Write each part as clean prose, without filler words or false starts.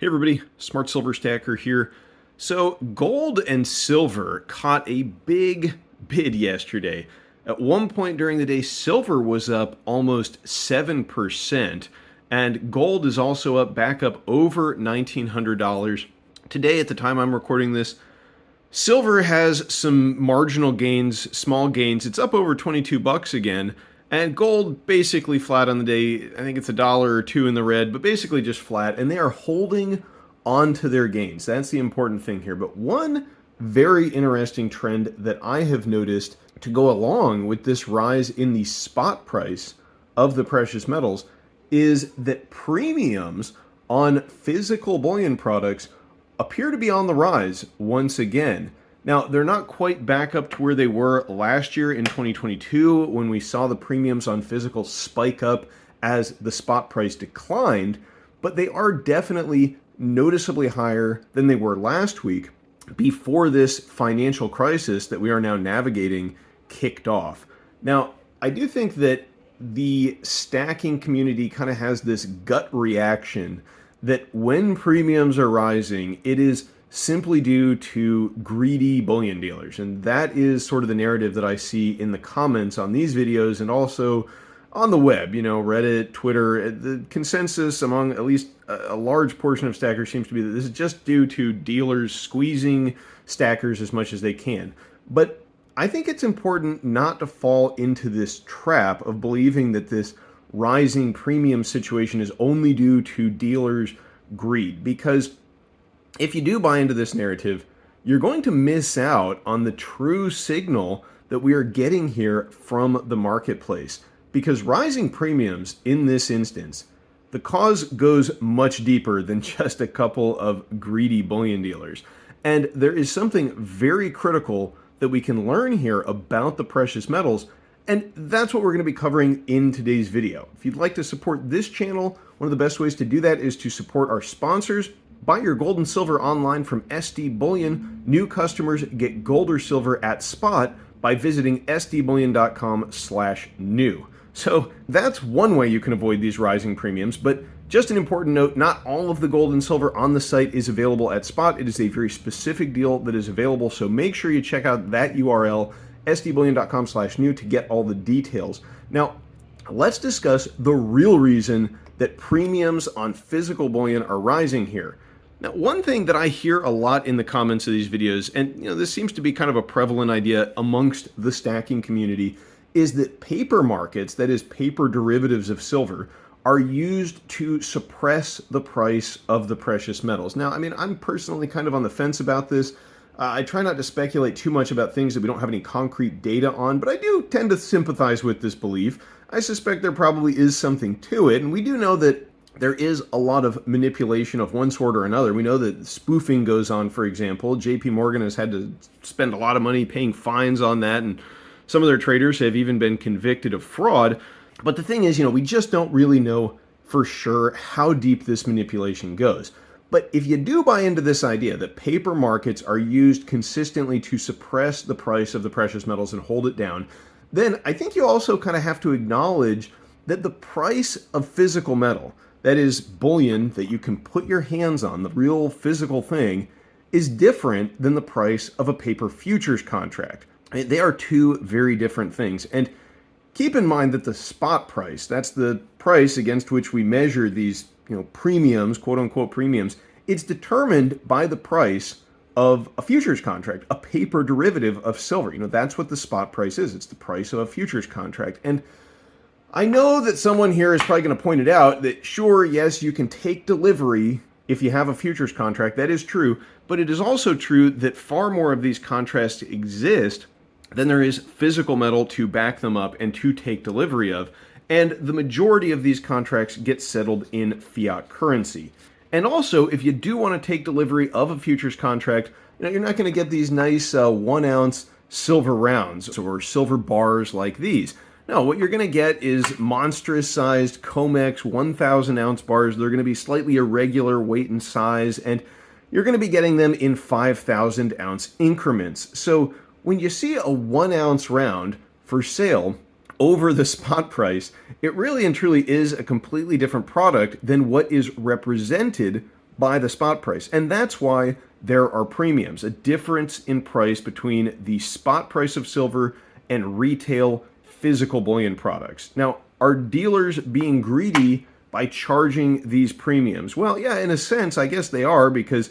Hey everybody, Smart Silver Stacker here. So gold and silver caught a big bid yesterday. At one point during the day, silver was up almost 7%, and gold is also back up over $1,900. Today, at the time I'm recording this, silver has some marginal gains, small gains. It's up over 22 bucks again. And gold basically flat on the day. I think it's a dollar or two in the red, but basically just flat. And they are holding on to their gains. That's the important thing here. But one very interesting trend that I have noticed to go along with this rise in the spot price of the precious metals is that premiums on physical bullion products appear to be on the rise once again. Now, they're not quite back up to where they were last year in 2022 when we saw the premiums on physical spike up as the spot price declined, but they are definitely noticeably higher than they were last week before this financial crisis that we are now navigating kicked off. Now, I do think that the stacking community kind of has this gut reaction that when premiums are rising, it is simply due to greedy bullion dealers. And that is sort of the narrative that I see in the comments on these videos and also on the web, Reddit, Twitter. The consensus among at least a large portion of stackers seems to be that this is just due to dealers squeezing stackers as much as they can. But I think it's important not to fall into this trap of believing that this rising premium situation is only due to dealers' greed, because if you do buy into this narrative, you're going to miss out on the true signal that we are getting here from the marketplace. Because rising premiums in this instance, the cause goes much deeper than just a couple of greedy bullion dealers. And there is something very critical that we can learn here about the precious metals, and that's what we're going to be covering in today's video. If you'd like to support this channel, one of the best ways to do that is to support our sponsors. Buy your gold and silver online from SD Bullion. New customers get gold or silver at spot by visiting sdbullion.com/new. So that's one way you can avoid these rising premiums, but just an important note, not all of the gold and silver on the site is available at spot. It is a very specific deal that is available, so make sure you check out that URL, sdbullion.com/new, to get all the details. Now, let's discuss the real reason that premiums on physical bullion are rising here. Now, one thing that I hear a lot in the comments of these videos, and this seems to be kind of a prevalent idea amongst the stacking community, is that paper markets, that is paper derivatives of silver, are used to suppress the price of the precious metals. Now, I'm personally kind of on the fence about this. I try not to speculate too much about things that we don't have any concrete data on, but I do tend to sympathize with this belief. I suspect there probably is something to it, and we do know that there is a lot of manipulation of one sort or another. We know that spoofing goes on, for example. JP Morgan has had to spend a lot of money paying fines on that, and some of their traders have even been convicted of fraud. But the thing is, we just don't really know for sure how deep this manipulation goes. But if you do buy into this idea that paper markets are used consistently to suppress the price of the precious metals and hold it down, then I think you also kind of have to acknowledge that the price of physical metal, that is bullion that you can put your hands on, the real physical thing, is different than the price of a paper futures contract. They are two very different things. And keep in mind that the spot price, that's the price against which we measure these premiums, quote unquote premiums, it's determined by the price of a futures contract, a paper derivative of silver. That's what the spot price is. It's the price of a futures contract. And I know that someone here is probably going to point it out that sure, yes, you can take delivery if you have a futures contract. That is true. But it is also true that far more of these contracts exist than there is physical metal to back them up and to take delivery of. And the majority of these contracts get settled in fiat currency. And also, if you do want to take delivery of a futures contract, you're not going to get these nice 1 ounce silver rounds or silver bars like these. No, what you're going to get is monstrous sized COMEX 1,000 ounce bars. They're going to be slightly irregular weight and size, and you're going to be getting them in 5,000 ounce increments. So when you see a 1 ounce round for sale over the spot price, it really and truly is a completely different product than what is represented by the spot price. And that's why there are premiums, a difference in price between the spot price of silver and retail physical bullion products. Now, are dealers being greedy by charging these premiums? Well, yeah, in a sense, I guess they are, because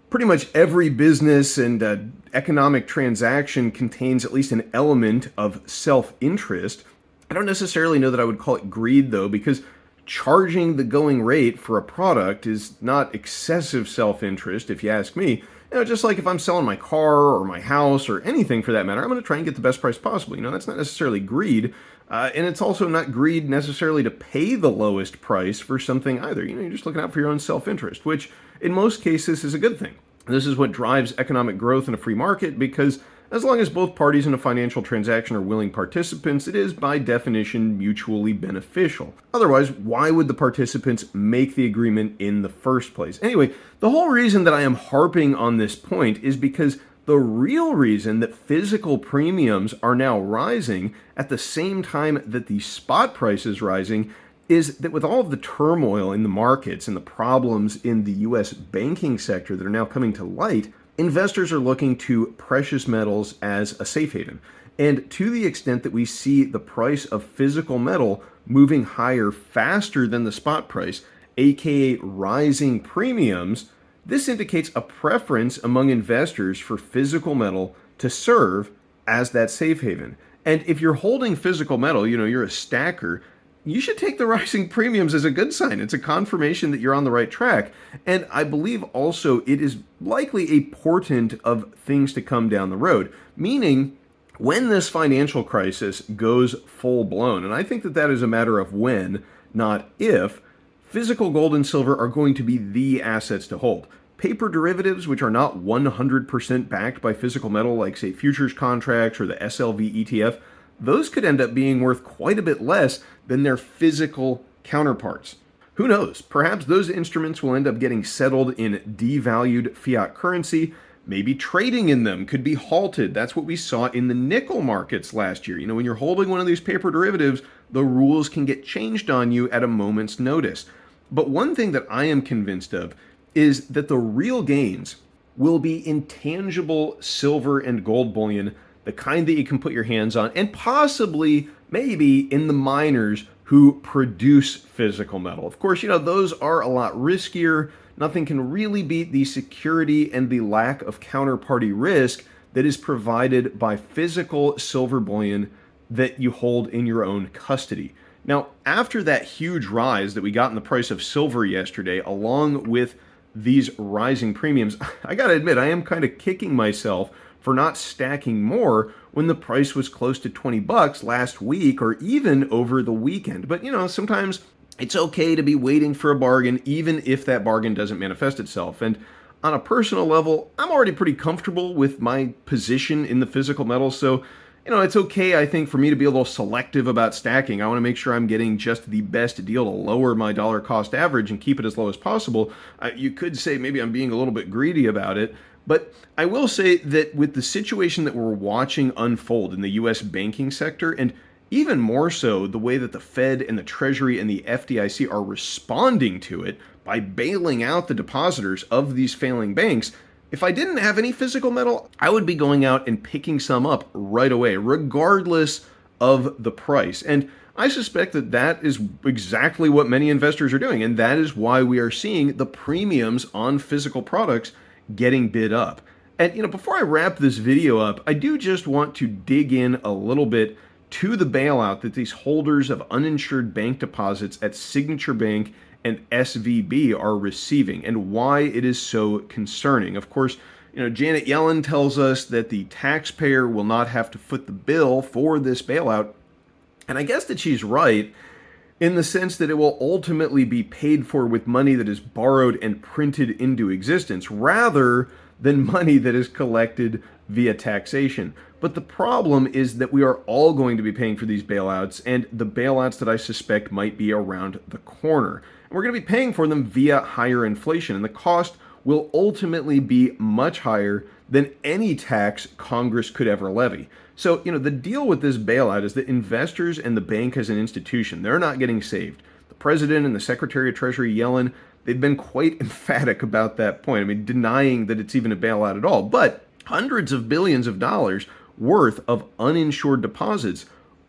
pretty much every business and economic transaction contains at least an element of self-interest. I don't necessarily know that I would call it greed, though, because charging the going rate for a product is not excessive self-interest, if you ask me. Just like if I'm selling my car or my house or anything for that matter, I'm going to try and get the best price possible. That's not necessarily greed. And it's also not greed necessarily to pay the lowest price for something either. You're just looking out for your own self-interest, which in most cases is a good thing. This is what drives economic growth in a free market, because as long as both parties in a financial transaction are willing participants, it is by definition mutually beneficial. Otherwise, why would the participants make the agreement in the first place? Anyway, the whole reason that I am harping on this point is because the real reason that physical premiums are now rising at the same time that the spot price is rising is that with all of the turmoil in the markets and the problems in the US banking sector that are now coming to light, investors are looking to precious metals as a safe haven. And to the extent that we see the price of physical metal moving higher faster than the spot price, aka rising premiums, this indicates a preference among investors for physical metal to serve as that safe haven. And if you're holding physical metal, you're a stacker, you should take the rising premiums as a good sign. It's a confirmation that you're on the right track. And I believe also it is likely a portent of things to come down the road, meaning when this financial crisis goes full blown, and I think that that is a matter of when, not if, physical gold and silver are going to be the assets to hold. Paper derivatives, which are not 100% backed by physical metal, like say futures contracts or the SLV ETF, those could end up being worth quite a bit less than their physical counterparts. Who knows? Perhaps those instruments will end up getting settled in devalued fiat currency. Maybe trading in them could be halted. That's what we saw in the nickel markets last year. When you're holding one of these paper derivatives, the rules can get changed on you at a moment's notice. But one thing that I am convinced of is that the real gains will be intangible silver and gold bullion, the kind that you can put your hands on, and possibly, maybe, in the miners who produce physical metal. Of course, those are a lot riskier. Nothing can really beat the security and the lack of counterparty risk that is provided by physical silver bullion that you hold in your own custody. Now, after that huge rise that we got in the price of silver yesterday, along with these rising premiums, I gotta admit, I am kind of kicking myself for not stacking more when the price was close to $20 last week or even over the weekend. But sometimes it's okay to be waiting for a bargain, even if that bargain doesn't manifest itself. And on a personal level, I'm already pretty comfortable with my position in the physical metal. So, it's okay, I think, for me to be a little selective about stacking. I want to make sure I'm getting just the best deal to lower my dollar cost average and keep it as low as possible. You could say maybe I'm being a little bit greedy about it. But I will say that with the situation that we're watching unfold in the US banking sector, and even more so the way that the Fed and the Treasury and the FDIC are responding to it by bailing out the depositors of these failing banks, if I didn't have any physical metal, I would be going out and picking some up right away, regardless of the price. And I suspect that that is exactly what many investors are doing, and that is why we are seeing the premiums on physical products getting bid up. And before I wrap this video up, I do just want to dig in a little bit to the bailout that these holders of uninsured bank deposits at Signature Bank and SVB are receiving, and why it is so concerning. Of course, Janet Yellen tells us that the taxpayer will not have to foot the bill for this bailout, and I guess that she's right, in the sense that it will ultimately be paid for with money that is borrowed and printed into existence, rather than money that is collected via taxation. But the problem is that we are all going to be paying for these bailouts, and the bailouts that I suspect might be around the corner. And we're going to be paying for them via higher inflation, and the cost will ultimately be much higher than any tax Congress could ever levy. So, the deal with this bailout is that investors and the bank as an institution, they're not getting saved. The president and the Secretary of Treasury Yellen, they've been quite emphatic about that point. I mean, denying that it's even a bailout at all. But hundreds of billions of dollars worth of uninsured deposits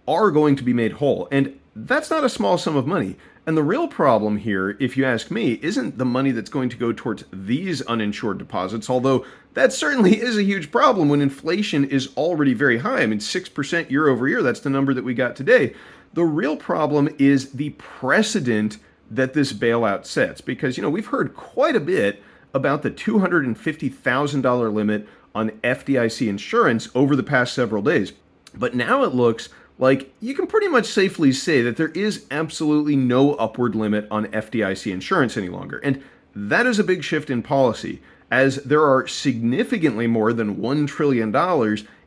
are going to be made whole. And that's not a small sum of money. And the real problem here, if you ask me, isn't the money that's going to go towards these uninsured deposits, although that certainly is a huge problem when inflation is already very high. I mean, 6% year over year, that's the number that we got today. The real problem is the precedent that this bailout sets, because, we've heard quite a bit about the $250,000 limit on FDIC insurance over the past several days. But now it looks like you can pretty much safely say that there is absolutely no upward limit on FDIC insurance any longer. And that is a big shift in policy, as there are significantly more than $1 trillion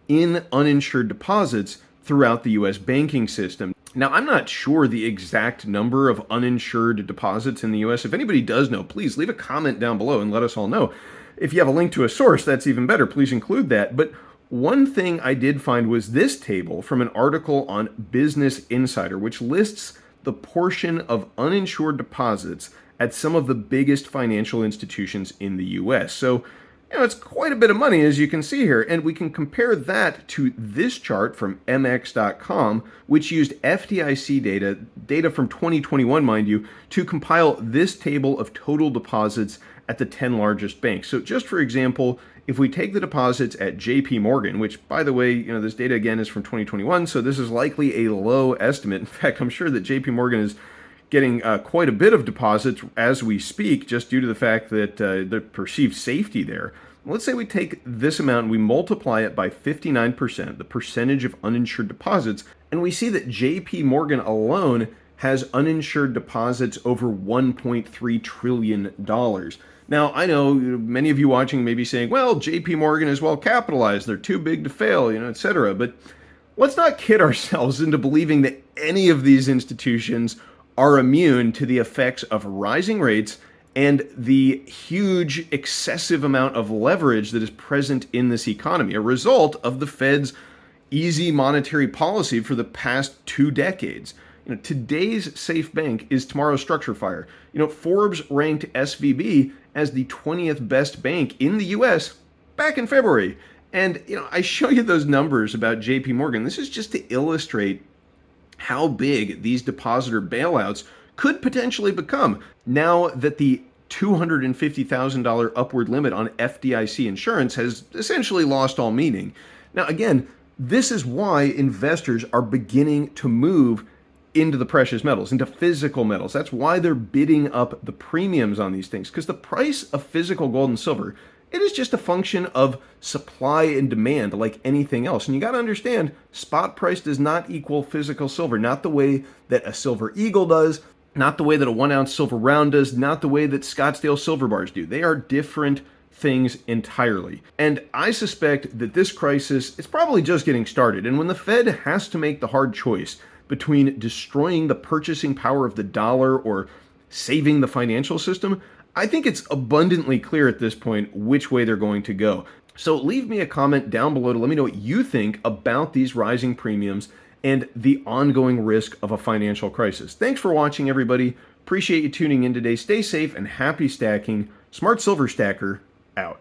in uninsured deposits throughout the U.S. banking system. Now, I'm not sure the exact number of uninsured deposits in the U.S. If anybody does know, please leave a comment down below and let us all know. If you have a link to a source, that's even better. Please include that. But one thing I did find was this table from an article on Business Insider, which lists the portion of uninsured deposits at some of the biggest financial institutions in the U.S. So, it's quite a bit of money, as you can see here, and we can compare that to this chart from mx.com, which used FDIC data from 2021, mind you, to compile this table of total deposits at the 10 largest banks. So just for example, if we take the deposits at JP Morgan, which, by the way, this data again is from 2021, so this is likely a low estimate. In fact, I'm sure that JP Morgan is getting quite a bit of deposits as we speak, just due to the fact that the perceived safety there. Let's say we take this amount and we multiply it by 59%, the percentage of uninsured deposits, and we see that JP Morgan alone has uninsured deposits over $1.3 trillion. Now, I know many of you watching may be saying, well, JP Morgan is well capitalized, they're too big to fail, etc. But let's not kid ourselves into believing that any of these institutions are immune to the effects of rising rates and the huge excessive amount of leverage that is present in this economy, a result of the Fed's easy monetary policy for the past 2 decades. Today's safe bank is tomorrow's structure fire. Forbes ranked SVB as the 20th best bank in the US back in February. And, I show you those numbers about JP Morgan. This is just to illustrate how big these depositor bailouts could potentially become now that the $250,000 upward limit on FDIC insurance has essentially lost all meaning. Now, again, this is why investors are beginning to move into the precious metals, into physical metals. That's why they're bidding up the premiums on these things, because the price of physical gold and silver, it is just a function of supply and demand like anything else. And you got to understand, spot price does not equal physical silver, not the way that a silver eagle does, not the way that a 1 ounce silver round does, not the way that Scottsdale silver bars do. They are different things entirely. And I suspect that this crisis is probably just getting started. And when the Fed has to make the hard choice between destroying the purchasing power of the dollar or saving the financial system, I think it's abundantly clear at this point which way they're going to go. So leave me a comment down below to let me know what you think about these rising premiums and the ongoing risk of a financial crisis. Thanks for watching, everybody. Appreciate you tuning in today. Stay safe and happy stacking. Smart Silver Stacker out.